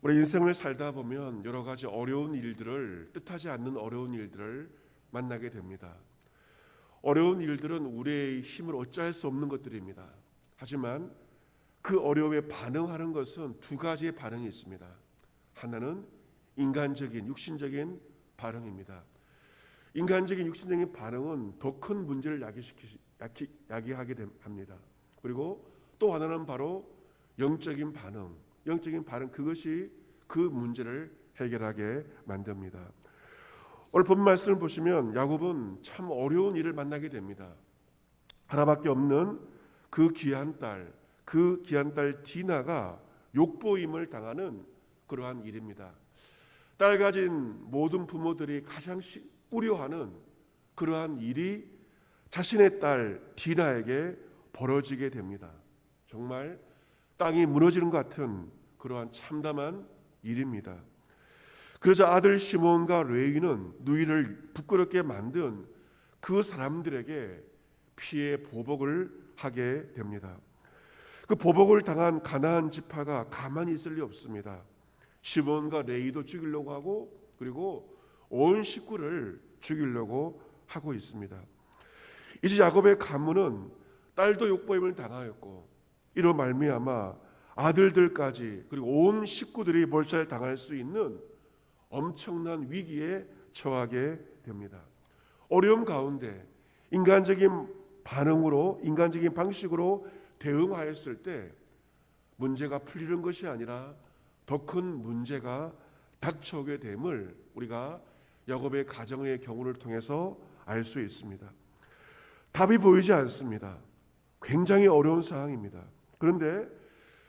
우리 인생을 살다 보면 여러 가지 어려운 일들을, 뜻하지 않는 어려운 일들을 만나게 됩니다. 어려운 일들은 우리의 힘을 어찌할 수 없는 것들입니다. 하지만 그 어려움에 반응하는 것은 두 가지의 반응이 있습니다. 하나는 인간적인, 육신적인 반응입니다. 인간적인 육신적인 반응은 더 큰 문제를 야기하게 합니다. 그리고 또 하나는 바로 영적인 반응, 그것이 그 문제를 해결하게 만듭니다. 오늘 본 말씀을 보시면 야곱은 참 어려운 일을 만나게 됩니다. 하나밖에 없는 그 귀한 딸 디나가 욕보임을 당하는 그러한 일입니다. 딸 가진 모든 부모들이 가장 우려하는 그러한 일이 자신의 딸 디나에게 벌어지게 됩니다. 정말 땅이 무너지는 것 같은 그러한 참담한 일입니다. 그러자 아들 시몬과 레위는 누이를 부끄럽게 만든 그 사람들에게 피해 보복을 하게 됩니다. 그 보복을 당한 가나안 지파가 가만히 있을 리 없습니다. 시몬과 레위도 죽이려고 하고 그리고 온 식구를 죽이려고 하고 있습니다. 이제 야곱의 가문은 딸도 욕보임을 당하였고 이로 말미암아 아들들까지 그리고 온 식구들이 몰살 당할 수 있는 엄청난 위기에 처하게 됩니다. 어려움 가운데 인간적인 방식으로 대응하였을 때 문제가 풀리는 것이 아니라 더 큰 문제가 닥쳐오게 됨을 우리가 야곱의 가정의 경우를 통해서 알 수 있습니다. 답이 보이지 않습니다. 굉장히 어려운 상황입니다. 그런데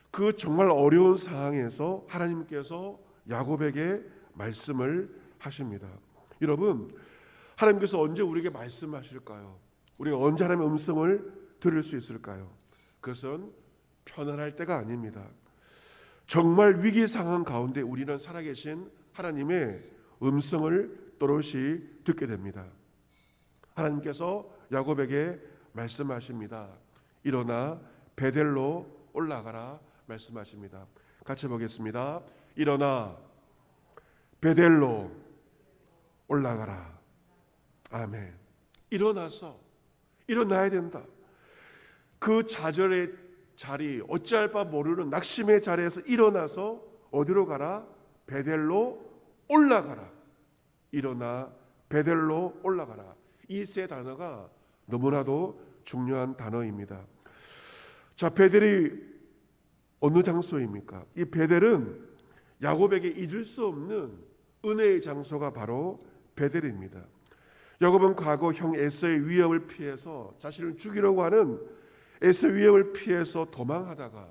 그 정말 어려운 상황에서 하나님께서 야곱에게 말씀을 하십니다. 여러분, 하나님께서 언제 우리에게 말씀하실까요? 우리가 언제 하나님의 음성을 들을 수 있을까요? 그것은 편안할 때가 아닙니다. 정말 위기 상황 가운데 우리는 살아계신 하나님의 음성을 또렷이 듣게 됩니다. 하나님께서 야곱에게 말씀하십니다. 일어나 베델로 올라가라 말씀하십니다. 같이 보겠습니다. 일어나 베델로 올라가라. 아멘. 일어나야 된다. 그 좌절의 자리, 어찌할 바 모르는 낙심의 자리에서 일어나서 어디로 가라? 베델로 올라가라. 일어나 베델로 올라가라. 이 세 단어가 너무나도 중요한 단어입니다. 자, 베델이 어느 장소입니까? 이 베델은 야곱에게 잊을 수 없는 은혜의 장소가 바로 베델입니다. 야곱은 과거 형 에서의 위협을 피해서 자신을 죽이려고 하는 에서의 위협을 피해서 도망하다가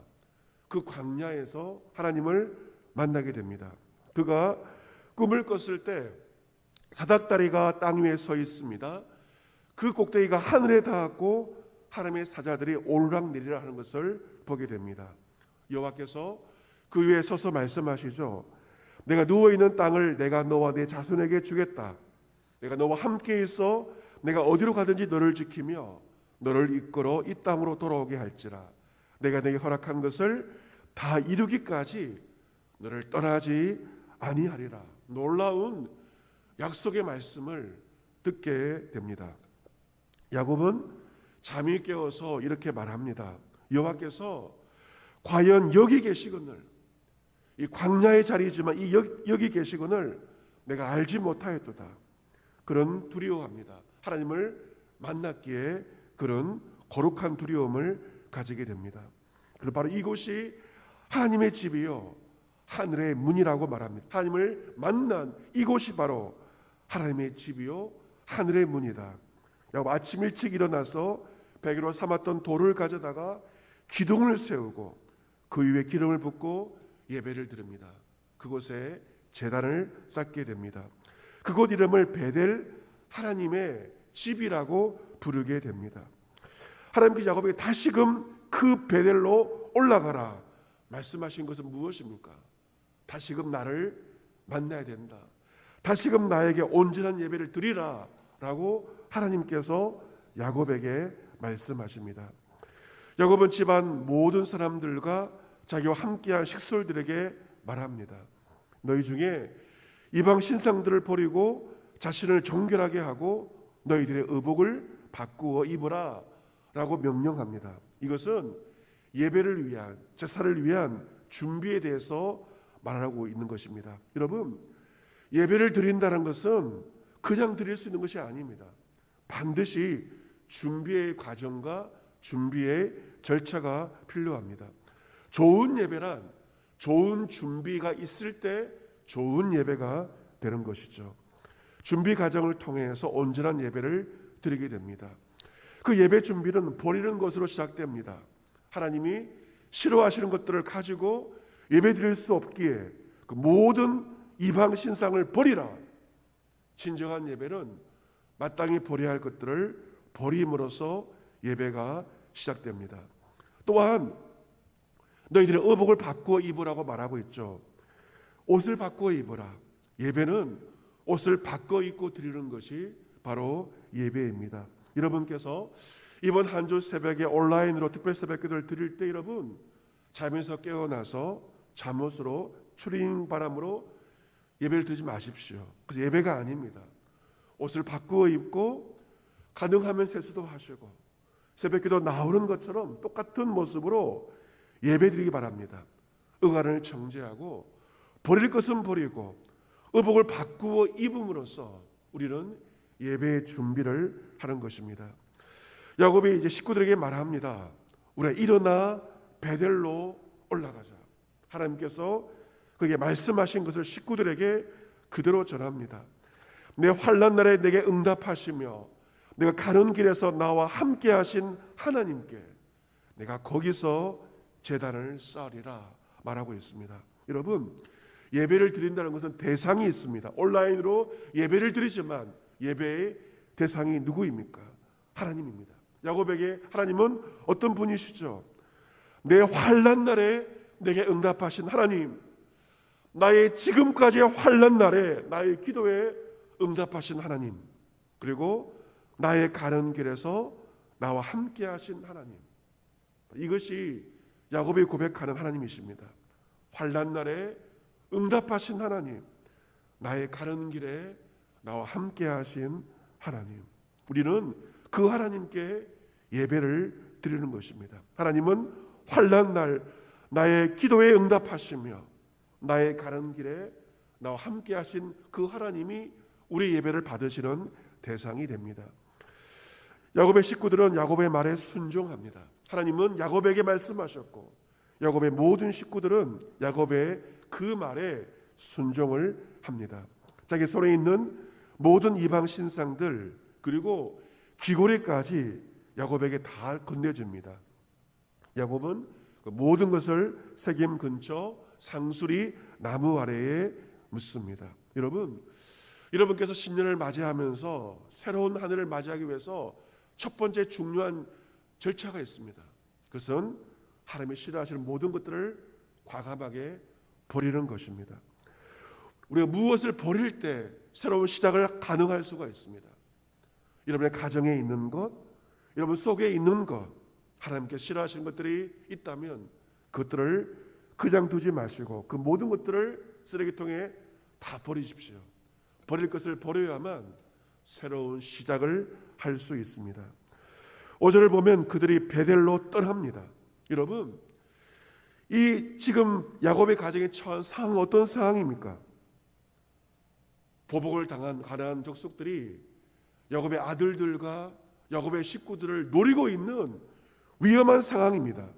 그 광야에서 하나님을 만나게 됩니다. 그가 꿈을 꿨을 때 사닥다리가 땅 위에 서 있습니다. 그 꼭대기가 하늘에 닿았고 하나님의 사자들이 오르락내리락 하는 것을 보게 됩니다. 여호와께서 그 위에 서서 말씀하시죠. 내가 누워있는 땅을 내가 너와 내 자손에게 주겠다. 내가 너와 함께 있어 내가 어디로 가든지 너를 지키며 너를 이끌어 이 땅으로 돌아오게 할지라. 내가 내게 허락한 것을 다 이루기까지 너를 떠나지 아니하리라. 놀라운 약속의 말씀을 듣게 됩니다. 야곱은 잠이 깨어서 이렇게 말합니다. 여호와께서 과연 여기 계시거늘, 이 광야의 자리이지만 여기 계시거늘 내가 알지 못하였도다. 그런 두려워합니다. 하나님을 만났기에 그런 거룩한 두려움을 가지게 됩니다. 그리고 바로 이곳이 하나님의 집이요 하늘의 문이라고 말합니다. 하나님을 만난 이곳이 바로 하나님의 집이요 하늘의 문이다. 야곱 아침 일찍 일어나서 베개로 삼았던 돌을 가져다가 기둥을 세우고 그 위에 기름을 붓고 예배를 드립니다. 그곳에 제단을 쌓게 됩니다. 그곳 이름을 베델, 하나님의 집이라고 부르게 됩니다. 하나님께서 야곱에게 다시금 그 베델로 올라가라 말씀하신 것은 무엇입니까? 다시금 나를 만나야 된다. 다시금 나에게 온전한 예배를 드리라 라고 하나님께서 야곱에게 말씀하십니다. 야곱은 집안 모든 사람들과 자기와 함께한 식솔들에게 말합니다. 너희 중에 이방 신상들을 버리고 자신을 정결하게 하고 너희들의 의복을 바꾸어 입으라 라고 명령합니다. 이것은 예배를 위한, 제사를 위한 준비에 대해서 말하고 있는 것입니다. 여러분, 예배를 드린다는 것은 그냥 드릴 수 있는 것이 아닙니다. 반드시 준비의 과정과 준비의 절차가 필요합니다. 좋은 예배란 좋은 준비가 있을 때 좋은 예배가 되는 것이죠. 준비 과정을 통해서 온전한 예배를 드리게 됩니다. 그 예배 준비는 버리는 것으로 시작됩니다. 하나님이 싫어하시는 것들을 가지고 예배 드릴 수 없기에 그 모든 이방 신상을 버리라. 진정한 예배는 마땅히 버려야 할 것들을 버림으로써 예배가 시작됩니다. 또한 너희들의 의복을 바꾸어 입으라고 말하고 있죠. 옷을 바꾸어 입으라. 예배는 옷을 바꿔 입고 드리는 것이 바로 예배입니다. 여러분께서 이번 한 주 새벽에 온라인으로 특별 새벽기도를 드릴 때 여러분 잠에서 깨어나서 잠옷으로 추리닝 바람으로 예배를 드리지 마십시오. 그래서 예배가 아닙니다. 옷을 바꾸어 입고 가능하면 세수도 하시고 새벽기도 나오는 것처럼 똑같은 모습으로 예배 드리기 바랍니다. 의관을 정제하고 버릴 것은 버리고 의복을 바꾸어 입음으로써 우리는 예배의 준비를 하는 것입니다. 야곱이 이제 식구들에게 말합니다. 우리가 일어나 베델로 올라가자. 하나님께서 그에게 말씀하신 것을 식구들에게 그대로 전합니다. 내 환난 날에 내게 응답하시며 내가 가는 길에서 나와 함께 하신 하나님께 내가 거기서 제단을 쌓으리라 말하고 있습니다. 여러분, 예배를 드린다는 것은 대상이 있습니다. 온라인으로 예배를 드리지만 예배의 대상이 누구입니까? 하나님입니다. 야곱에게 하나님은 어떤 분이시죠? 내 환난 날에 내게 응답하신 하나님, 나의 지금까지의 환난 날에 나의 기도에 응답하신 하나님, 그리고 나의 가는 길에서 나와 함께 하신 하나님, 이것이 야곱이 고백하는 하나님이십니다. 환난 날에 응답하신 하나님, 나의 가는 길에 나와 함께 하신 하나님, 우리는 그 하나님께 예배를 드리는 것입니다. 하나님은 환난 날 나의 기도에 응답하시며 나의 가는 길에 나와 함께 하신 그 하나님이 우리 예배를 받으시는 대상이 됩니다. 야곱의 식구들은 야곱의 말에 순종합니다. 하나님은 야곱에게 말씀하셨고 야곱의 모든 식구들은 야곱의 그 말에 순종을 합니다. 자기 손에 있는 모든 이방 신상들 그리고 귀고리까지 야곱에게 다 건네줍니다. 야곱은 그 모든 것을 세겜 근처 상수리 나무 아래에 묻습니다. 여러분께서 신년을 맞이하면서 새로운 한 해를 맞이하기 위해서 첫 번째 중요한 절차가 있습니다. 그것은 하나님이 싫어하시는 모든 것들을 과감하게 버리는 것입니다. 우리가 무엇을 버릴 때 새로운 시작을 가능할 수가 있습니다. 여러분의 가정에 있는 것, 여러분 속에 있는 것, 하나님께 싫어하시는 것들이 있다면 그것들을 그냥 두지 마시고 그 모든 것들을 쓰레기통에 다 버리십시오. 버릴 것을 버려야만 새로운 시작을 할 수 있습니다. 5절을 보면 그들이 베델로 떠납니다. 여러분, 이 지금 야곱의 가정에 처한 상황은 어떤 상황입니까? 보복을 당한 가나안 족속들이 야곱의 아들들과 야곱의 식구들을 노리고 있는 위험한 상황입니다.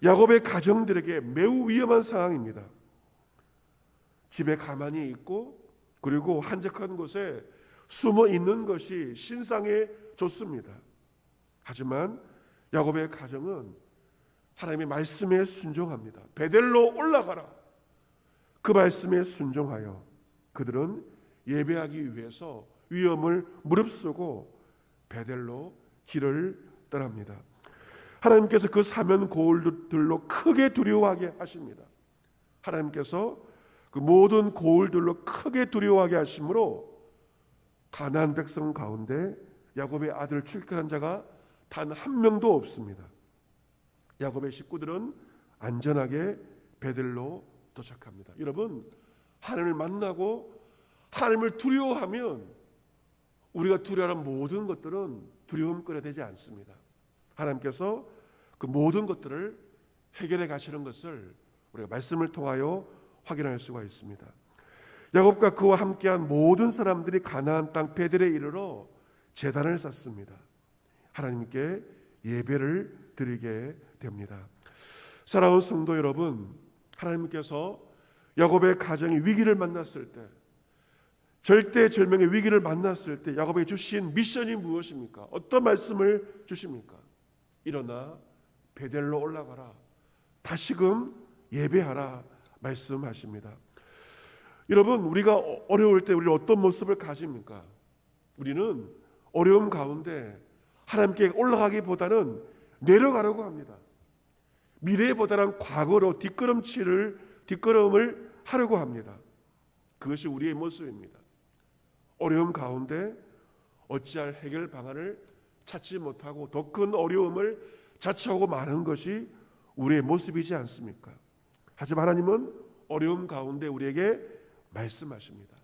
야곱의 가정들에게 매우 위험한 상황입니다. 집에 가만히 있고 그리고 한적한 곳에 숨어 있는 것이 신상에 좋습니다. 하지만 야곱의 가정은 하나님의 말씀에 순종합니다. 베델로 올라가라. 그 말씀에 순종하여 그들은 예배하기 위해서 위험을 무릅쓰고 베델로 길을 떠납니다. 하나님께서 그 사면 고울들로 크게 두려워하게 하십니다. 하나님께서 그 모든 고울들로 크게 두려워하게 하심으로 가나안 백성 가운데 야곱의 아들을 출가한 자가 단 한 명도 없습니다. 야곱의 식구들은 안전하게 베델로 도착합니다. 여러분, 하나님을 만나고 하나님을 두려워하면 우리가 두려워하는 모든 것들은 두려움거리가 되지 않습니다. 하나님께서 그 모든 것들을 해결해 가시는 것을 우리가 말씀을 통하여 확인할 수가 있습니다. 야곱과 그와 함께한 모든 사람들이 가나안 땅 베델에 이르러 제단을 쌓습니다. 하나님께 예배를 드리게 됩니다. 사랑하는 성도 여러분, 하나님께서 야곱의 가정이 위기를 만났을 때, 절대절명의 위기를 만났을 때 야곱에게 주신 미션이 무엇입니까? 어떤 말씀을 주십니까? 일어나 베델로 올라가라, 다시금 예배하라 말씀하십니다. 여러분, 우리가 어려울 때 우리는 어떤 모습을 가집니까? 우리는 어려움 가운데 하나님께 올라가기보다는 내려가려고 합니다. 미래보다는 과거로 뒷걸음을 하려고 합니다. 그것이 우리의 모습입니다. 어려움 가운데 어찌할 해결 방안을 찾지 못하고 더 큰 어려움을 자초하고 마는 것이 우리의 모습이지 않습니까? 하지만 하나님은 어려움 가운데 우리에게 말씀하십니다.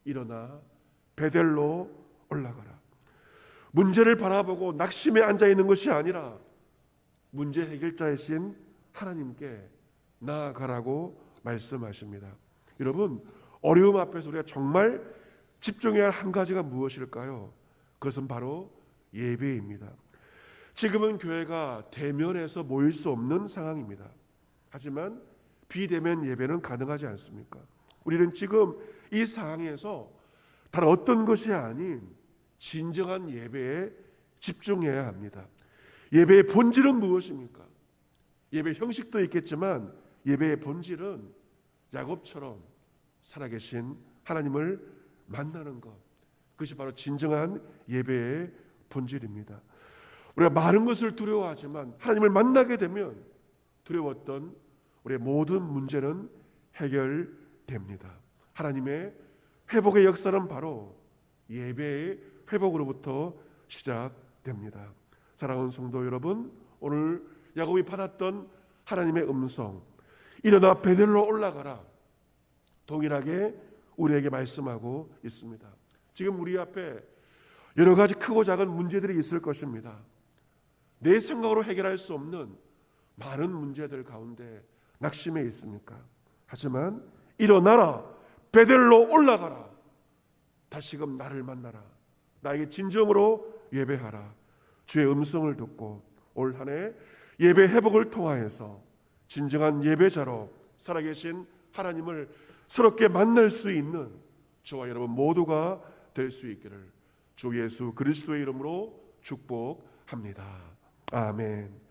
일어나 베델로 올라가라. 문제를 바라보고 낙심에 앉아있는 것이 아니라 문제 해결자이신 하나님께 나아가라고 말씀하십니다. 여러분, 어려움 앞에서 우리가 정말 집중해야 할 한 가지가 무엇일까요? 그것은 바로 예배입니다. 지금은 교회가 대면해서 모일 수 없는 상황입니다. 하지만 비대면 예배는 가능하지 않습니까? 우리는 지금 이 상황에서 다른 어떤 것이 아닌 진정한 예배에 집중해야 합니다. 예배의 본질은 무엇입니까? 예배 형식도 있겠지만 예배의 본질은 야곱처럼 살아계신 하나님을 만나는 것, 그것이 바로 진정한 예배의 본질입니다. 우리가 많은 것을 두려워하지만 하나님을 만나게 되면 두려웠던 우리의 모든 문제는 해결됩니다. 하나님의 회복의 역사는 바로 예배의 회복으로부터 시작됩니다. 사랑하는 성도 여러분, 오늘 야곱이 받았던 하나님의 음성, 일어나 베델로 올라가라, 동일하게 우리에게 말씀하고 있습니다. 지금 우리 앞에 여러 가지 크고 작은 문제들이 있을 것입니다. 내 생각으로 해결할 수 없는 많은 문제들 가운데 낙심해 있습니까? 하지만 일어나라, 베델로 올라가라, 다시금 나를 만나라, 나에게 진정으로 예배하라. 주의 음성을 듣고 올 한 해 예배 회복을 통하여서 진정한 예배자로 살아계신 하나님을 새롭게 만날 수 있는 저와 여러분 모두가 될 수 있기를 주 예수 그리스도의 이름으로 축복합니다. 아멘.